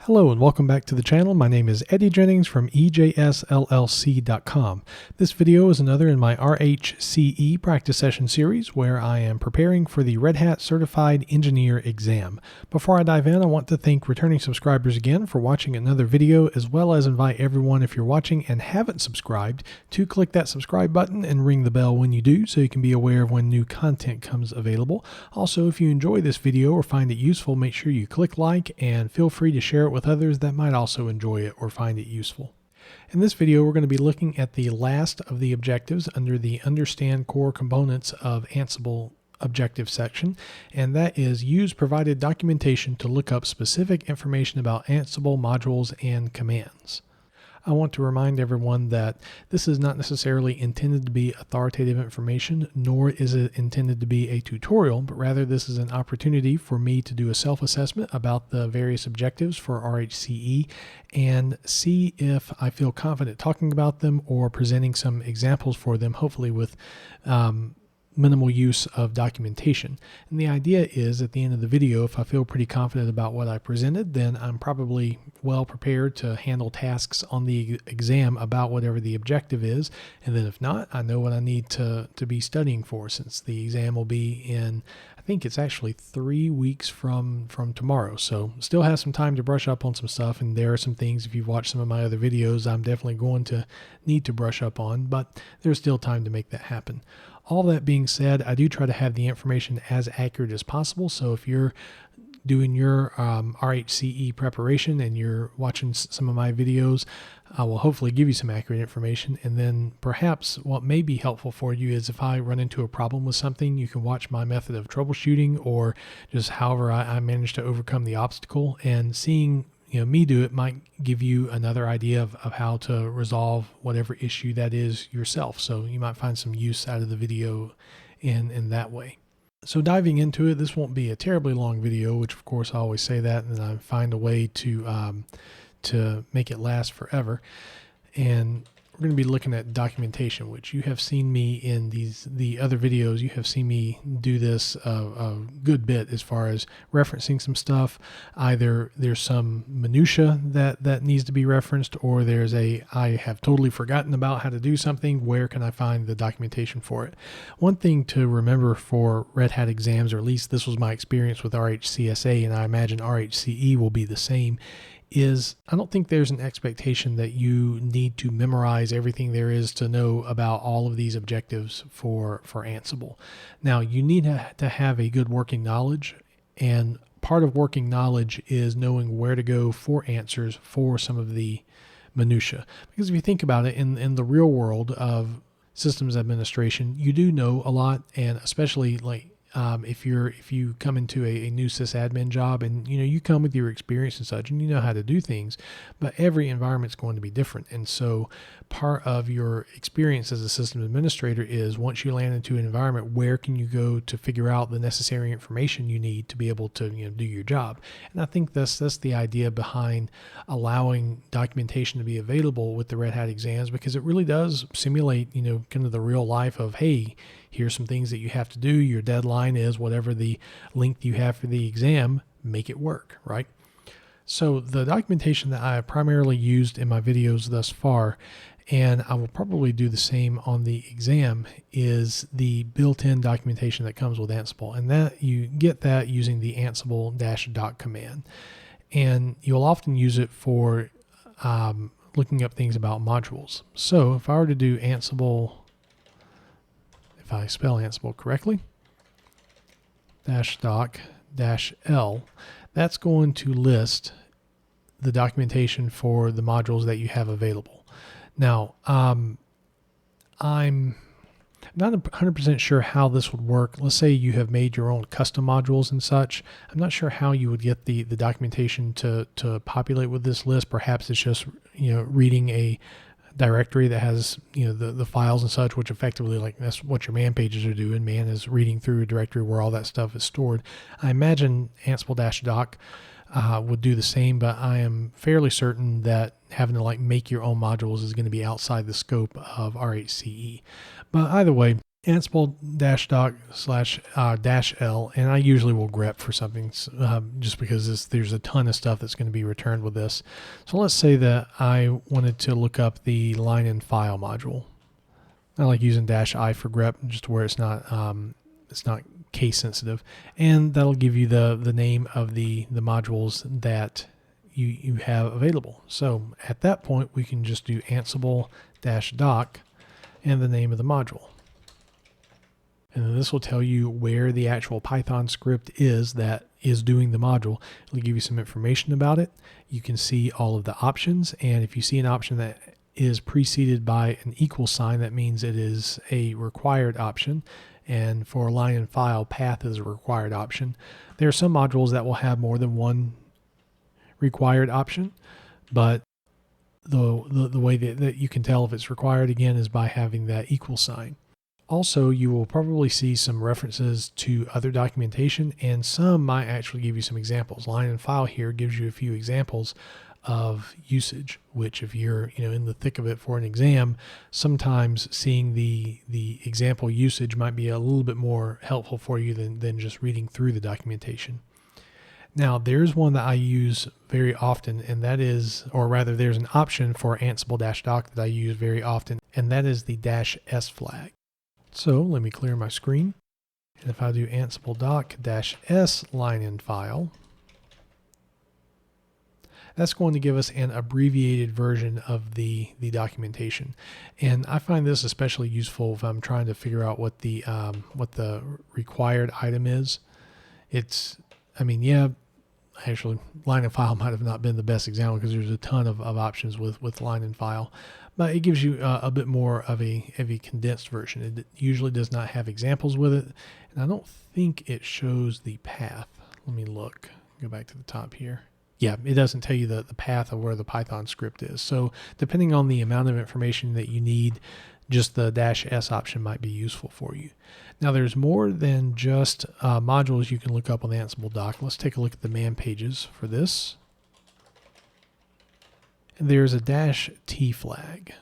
Hello and welcome back to the channel. My name is Eddie Jennings from EJSLLC.com. This video is another in my RHCE practice session series where I am preparing for the Red Hat Certified Engineer exam. Before I dive in, I want to thank returning subscribers again for watching another video, as well as invite everyone, if you're watching and haven't subscribed, to click that subscribe button and ring the bell when you do so you can be aware of when new content comes available. Also, if you enjoy this video or find it useful, make sure you click like and feel free to share it with others that might also enjoy it or find it useful. In this video, we're going to be looking at the last of the objectives under the Understand Core Components of Ansible objective section, and that is use provided documentation to look up specific information about Ansible modules and commands. I want to remind everyone that this is not necessarily intended to be authoritative information, nor is it intended to be a tutorial, but rather this is an opportunity for me to do a self-assessment about the various objectives for RHCE and see if I feel confident talking about them or presenting some examples for them, hopefully with minimal use of documentation. And the idea is at the end of the video, if I feel pretty confident about what I presented, then I'm probably well prepared to handle tasks on the exam about whatever the objective is. And then if not, I know what I need to be studying for, since the exam will be in, I think it's actually 3 weeks from tomorrow. So still have some time to brush up on some stuff. And there are some things, if you've watched some of my other videos, I'm definitely going to need to brush up on, but there's still time to make that happen. All that being said, I do try to have the information as accurate as possible. So if you're doing your RHCE preparation and you're watching some of my videos, I will hopefully give you some accurate information. And then perhaps what may be helpful for you is if I run into a problem with something, you can watch my method of troubleshooting, or just however I manage to overcome the obstacle, and seeing me do it might give you another idea of how to resolve whatever issue that is yourself. So you might find some use out of the video in that way. So diving into it, this won't be a terribly long video, which of course I always say that, and I find a way to make it last forever. And we're going to be looking at documentation, which you have seen me in the other videos. You have seen me do this a good bit as far as referencing some stuff. Either there's some minutia that needs to be referenced, or there's I have totally forgotten about how to do something. Where can I find the documentation for it? One thing to remember for Red Hat exams, or at least this was my experience with RHCSA, and I imagine RHCE will be the same, is I don't think there's an expectation that you need to memorize everything there is to know about all of these objectives for Ansible. Now, you need to have a good working knowledge, and part of working knowledge is knowing where to go for answers for some of the minutia. Because if you think about it, in the real world of systems administration, you do know a lot, and especially like if you come into a new sysadmin job, and you come with your experience and such, and you know how to do things, but every environment's going to be different. And so part of your experience as a system administrator is, once you land into an environment, where can you go to figure out the necessary information you need to be able to do your job? And I think that's the idea behind allowing documentation to be available with the Red Hat exams, because it really does simulate kind of the real life of, hey, here's some things that you have to do. Your deadline is whatever the length you have for the exam. Make it work, right? So the documentation that I have primarily used in my videos thus far, and I will probably do the same on the exam, is the built-in documentation that comes with Ansible. And that you get that using the Ansible-doc command. And you'll often use it for looking up things about modules. So if I were to do Ansible, if I spell Ansible correctly, -doc-L, that's going to list the documentation for the modules that you have available. Now, I'm not 100% sure how this would work. Let's say you have made your own custom modules and such. I'm not sure how you would get the documentation to populate with this list. Perhaps it's just reading a directory that has the files and such, which effectively, like, that's what your man pages are doing. Man is reading through a directory where all that stuff is stored. I imagine Ansible-doc would do the same, but I am fairly certain that having to make your own modules is going to be outside the scope of RHCE. But either way, Ansible-doc /-l, and I usually will grep for something just because there's a ton of stuff that's going to be returned with this. So let's say that I wanted to look up the line and file module. I like using -i for grep just where it's not case sensitive, and that'll give you the name of the modules that you have available. So at that point we can just do Ansible-doc and the name of the module. And then this will tell you where the actual Python script is that is doing the module. It'll give you some information about it. You can see all of the options, and if you see an option that is preceded by an equal sign, that means it is a required option. And for line and file, path is a required option. There are some modules that will have more than one required option, but the way that you can tell if it's required, again, is by having that equal sign. Also, you will probably see some references to other documentation, and some might actually give you some examples. Line and file here gives you a few examples of usage, which if you're in the thick of it for an exam, sometimes seeing the example usage might be a little bit more helpful for you than just reading through the documentation. Now, there's one that I use very often, and that is, or rather there's an option for Ansible-doc that I use very often, and that is the -s flag. So let me clear my screen, and if I do Ansible-doc -s line and file, that's going to give us an abbreviated version of the documentation. And I find this especially useful if I'm trying to figure out what the required item is. Actually, line and file might have not been the best example because there's a ton of options with line and file, but it gives you a bit more of a condensed version. It usually does not have examples with it, and I don't think it shows the path. Let me look. Go back to the top here. Yeah, it doesn't tell you the path of where the Python script is. So depending on the amount of information that you need, just the -s option might be useful for you. Now there's more than just modules you can look up on the Ansible doc. Let's take a look at the man pages for this. And there's a -t flag.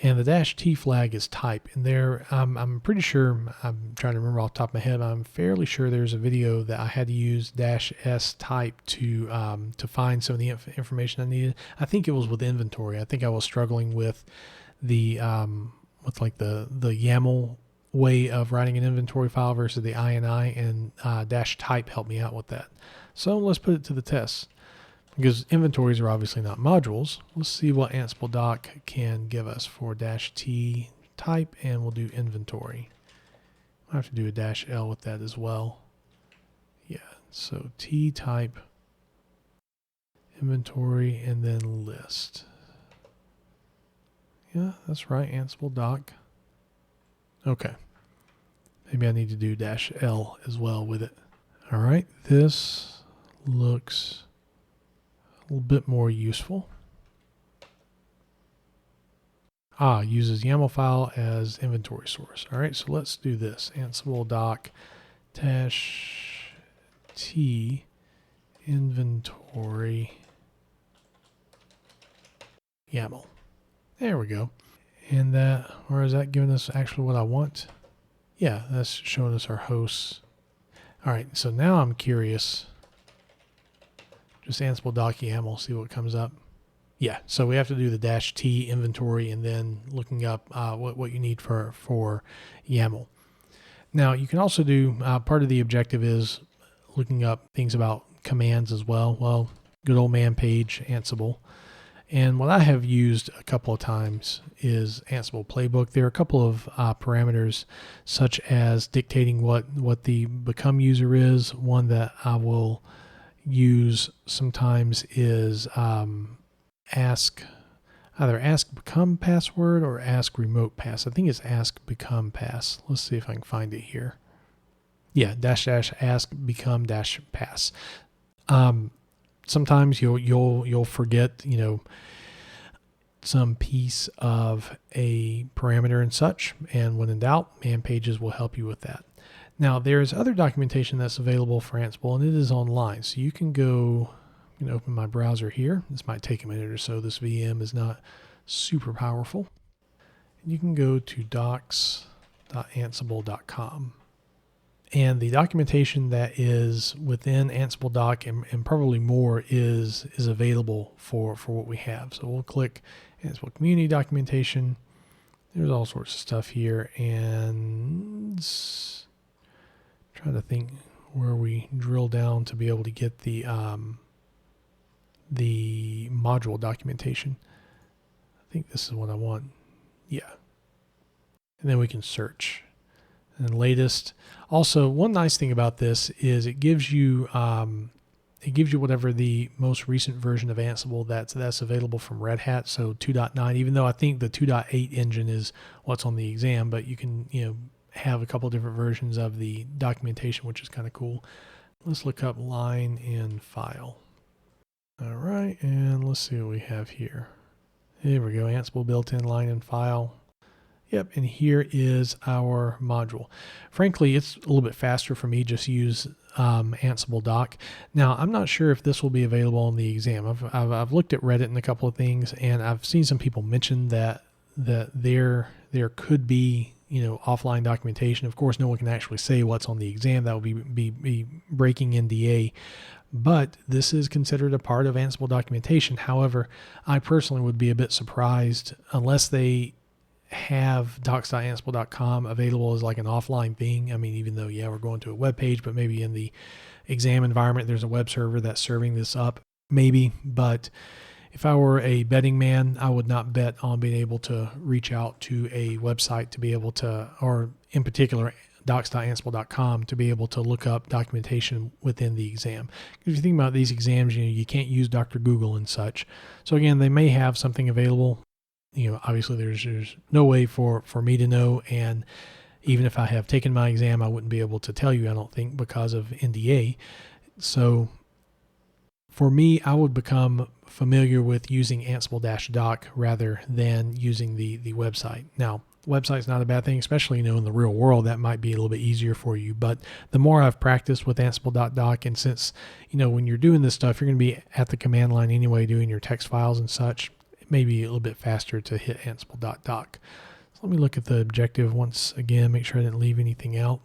And the -t flag is type. And there, I'm pretty sure, I'm trying to remember off the top of my head, I'm fairly sure there's a video that I had to use -s type to find some of the information I needed. I think it was with inventory. I think I was struggling with the YAML way of writing an inventory file versus the INI, and -type helped me out with that. So let's put it to the test. Because inventories are obviously not modules, let's see what Ansible-doc can give us for -t type, and we'll do inventory. I'll have to do a -l with that as well. Yeah, so t type, inventory, and then list. Yeah, that's right, Ansible-doc. Okay. Maybe I need to do -l as well with it. All right, this looks a little bit more useful. Uses YAML file as inventory source. All right, so let's do this. Ansible-doc -t inventory YAML. There we go. And or is that giving us actually what I want? Yeah, that's showing us our hosts. All right, so now I'm curious. Just Ansible-doc YAML, see what comes up. Yeah, so we have to do the -t inventory and then looking up what you need for YAML. Now, you can also do, part of the objective is looking up things about commands as well. Well, good old man page, Ansible. And what I have used a couple of times is Ansible Playbook. There are a couple of parameters, such as dictating what the become user is. One that I will use sometimes is either ask become password or ask remote pass. I think it's ask become pass. Let's see if I can find it here. Yeah, --ask become -pass. Sometimes you'll forget, some piece of a parameter and such, and when in doubt, man pages will help you with that. Now, there's other documentation that's available for Ansible, and it is online. So you can go, I'm going to open my browser here. This might take a minute or so. This VM is not super powerful. And you can go to docs.ansible.com. docs.ansible.com. And the documentation that is within Ansible Doc and probably more is available for what we have. So we'll click Ansible Community Documentation. There's all sorts of stuff here, and trying to think where we drill down to be able to get the module documentation. I think this is what I want. Yeah. And then we can search. And latest. Also, one nice thing about this is it gives you whatever the most recent version of Ansible that's available from Red Hat. So 2.9, even though I think the 2.8 engine is what's on the exam, but you can have a couple different versions of the documentation, which is kind of cool. Let's look up line in file. All right, and let's see what we have here. There we go, Ansible built-in line in file. Yep, and here is our module. Frankly, it's a little bit faster for me just to use Ansible Doc. Now, I'm not sure if this will be available on the exam. I've looked at Reddit and a couple of things, and I've seen some people mention that there could be offline documentation. Of course, no one can actually say what's on the exam. That would be breaking NDA. But this is considered a part of Ansible documentation. However, I personally would be a bit surprised unless they have docs.ansible.com available as like an offline thing. I mean, even though, yeah, we're going to a web page, but maybe in the exam environment, there's a web server that's serving this up, maybe. But if I were a betting man, I would not bet on being able to reach out to a website to be able to, or in particular, docs.ansible.com to be able to look up documentation within the exam. If you think about these exams, you can't use Dr. Google and such. So again, they may have something available. Obviously there's no way for me to know, and even if I have taken my exam, I wouldn't be able to tell you, I don't think, because of NDA. So for me, I would become familiar with using Ansible-Doc rather than using the website. Now, the website's not a bad thing, especially in the real world. That might be a little bit easier for you. But the more I've practiced with Ansible.doc, and since when you're doing this stuff, you're going to be at the command line anyway, doing your text files and such. It may be a little bit faster to hit Ansible.doc. So let me look at the objective once again, make sure I didn't leave anything out.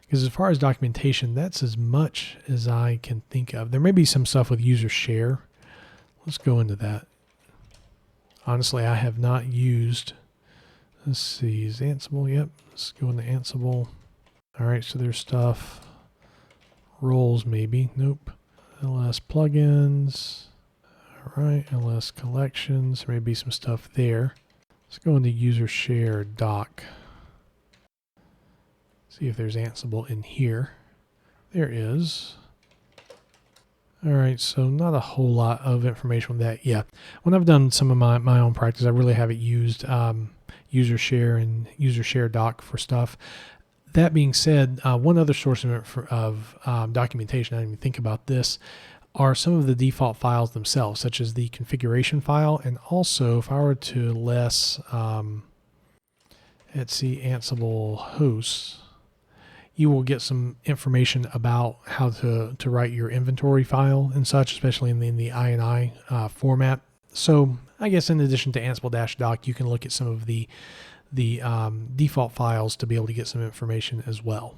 Because as far as documentation, that's as much as I can think of. There may be some stuff with user share. Let's go into that. Honestly, I have not used, let's see, is Ansible? Yep, let's go into Ansible. All right, so there's stuff, roles maybe, nope. LS plugins, all right, LS collections, there may be some stuff there. Let's go into user share doc. See if there's Ansible in here. There is. All right, so not a whole lot of information on that. Yeah, when I've done some of my own practice, I really haven't used user share and user share doc for stuff. That being said, one other source of documentation, I didn't even think about this, are some of the default files themselves, such as the configuration file. And also, if I were to let's see Ansible hosts, you will get some information about how to write your inventory file and such, especially in the INI format. So I guess in addition to Ansible-Doc, you can look at some of the default files to be able to get some information as well.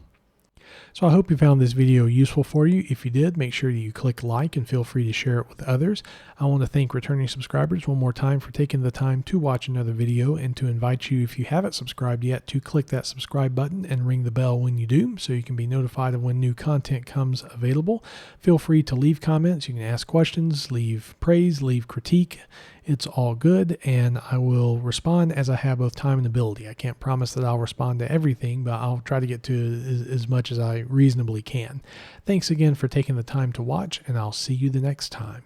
So I hope you found this video useful for you. If you did, make sure that you click like and feel free to share it with others. I want to thank returning subscribers one more time for taking the time to watch another video, and to invite you, if you haven't subscribed yet, to click that subscribe button and ring the bell when you do, so you can be notified of when new content comes available. Feel free to leave comments. You can ask questions, leave praise, leave critique. It's all good, and I will respond as I have both time and ability. I can't promise that I'll respond to everything, but I'll try to get to as much as I reasonably can. Thanks again for taking the time to watch, and I'll see you the next time.